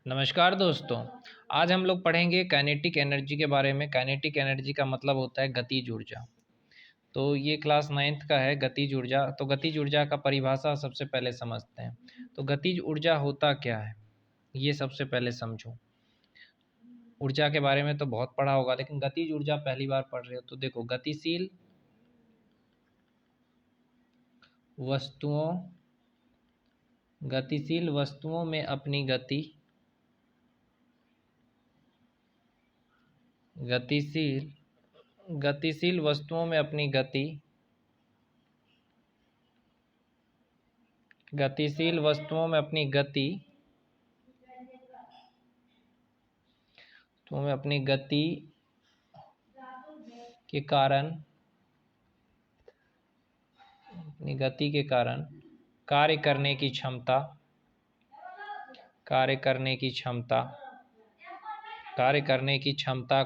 नमस्कार दोस्तों। आज हम लोग पढ़ेंगे काइनेटिक एनर्जी के बारे में। काइनेटिक एनर्जी का मतलब होता है गतिज ऊर्जा। तो ये क्लास 9th का है, गतिज ऊर्जा। तो गतिज ऊर्जा का परिभाषा सबसे पहले समझते हैं। तो गतिज ऊर्जा होता क्या है, ये सबसे पहले समझो। ऊर्जा के बारे में तो बहुत पढ़ा होगा, लेकिन गतिज ऊर्जा पहली बार पढ़ रहे हो तो देखो, गतिशील वस्तुओं में अपनी गति, गतिशील वस्तुओं में अपनी गति, गतिशील वस्तुओं में अपनी गति, तो में अपनी गति के कारण, कार्य करने की क्षमता,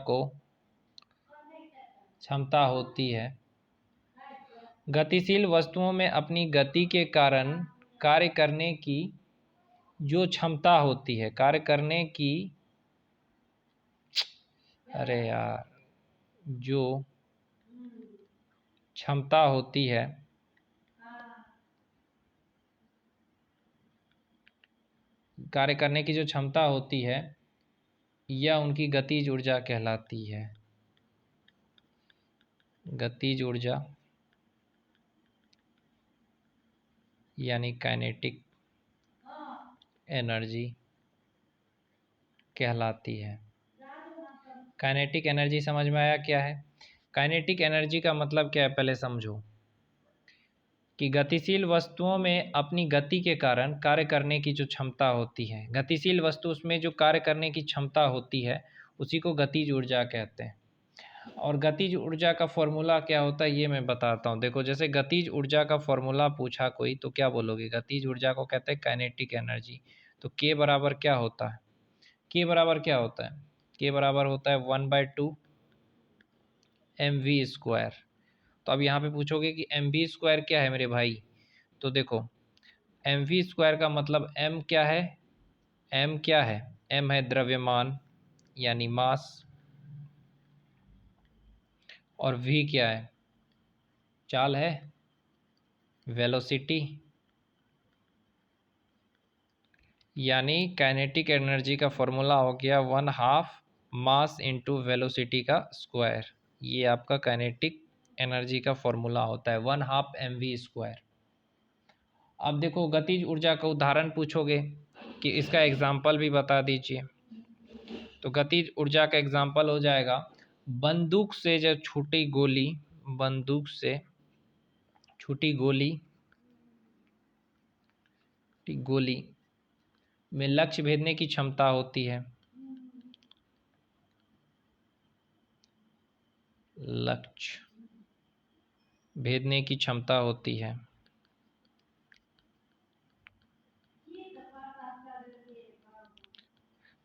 क्षमता होती है। गतिशील वस्तुओं में अपनी गति के कारण कार्य करने की जो क्षमता होती है, जो क्षमता होती है, कार्य करने की जो क्षमता होती है, यह उनकी गतिज ऊर्जा कहलाती है। गतिज ऊर्जा यानी काइनेटिक एनर्जी कहलाती है। काइनेटिक एनर्जी समझ में आया क्या है? काइनेटिक एनर्जी का मतलब क्या है, पहले समझो कि गतिशील वस्तुओं में अपनी गति के कारण कार्य करने की जो क्षमता होती है, गतिशील वस्तु उसमें जो कार्य करने की क्षमता होती है, उसी को गतिज ऊर्जा कहते हैं। और गतिज ऊर्जा का फॉर्मूला क्या होता है ये मैं बताता हूँ। देखो, जैसे गतिज ऊर्जा का फॉर्मूला पूछा कोई तो क्या बोलोगे? गतिज ऊर्जा को कहते हैं काइनेटिक एनर्जी। तो के बराबर क्या होता है? के बराबर क्या होता है? के बराबर होता है 1/2 mv²। तो अब यहाँ पे पूछोगे कि mv² क्या है मेरे भाई? तो देखो, mv² का मतलब m क्या है? m क्या है? m है द्रव्यमान यानी मास, और v क्या है? चाल है, वेलोसिटी। यानी काइनेटिक एनर्जी का फॉर्मूला हो गया 1/2 मास इंटू वेलोसिटी का स्क्वायर। ये आपका काइनेटिक एनर्जी का फॉर्मूला होता है 1/2 mv²। अब देखो, गतिज ऊर्जा का उदाहरण पूछोगे कि इसका एग्जाम्पल भी बता दीजिए। तो गतिज ऊर्जा का एग्जाम्पल हो जाएगा, बंदूक से जब छूटी गोली में लक्ष्य भेदने की क्षमता होती है। लक्ष्य भेदने की क्षमता होती है।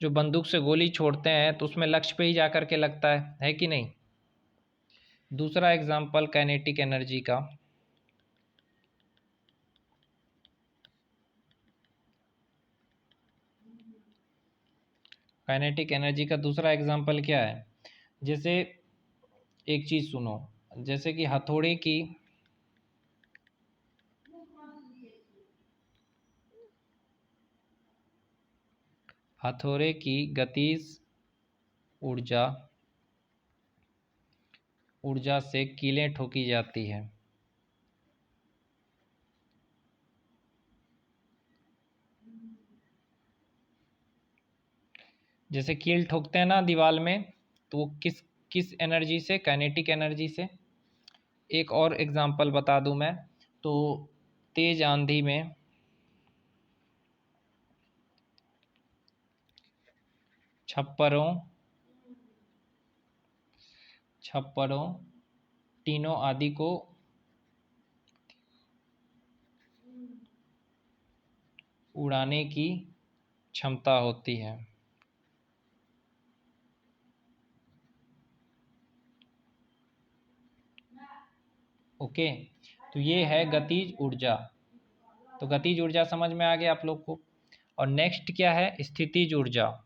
जो बंदूक से गोली छोड़ते हैं तो उसमें लक्ष्य पे ही जाकर के लगता है कि नहीं? दूसरा एग्जाम्पल काइनेटिक एनर्जी का, काइनेटिक एनर्जी का दूसरा एग्जाम्पल क्या है? जैसे एक चीज सुनो, जैसे कि हथौड़े की गतिज ऊर्जा से कीलें ठोकी जाती है। जैसे कील ठोकते हैं ना दीवार में, तो वो किस एनर्जी से? काइनेटिक एनर्जी से। एक और एग्जांपल बता दूं मैं, तो तेज आंधी में छप्परों टीनों आदि को उड़ाने की क्षमता होती है। ओके, तो ये है गतिज ऊर्जा। तो गतिज ऊर्जा समझ में आ गया आप लोग को। और नेक्स्ट क्या है, स्थितिज ऊर्जा।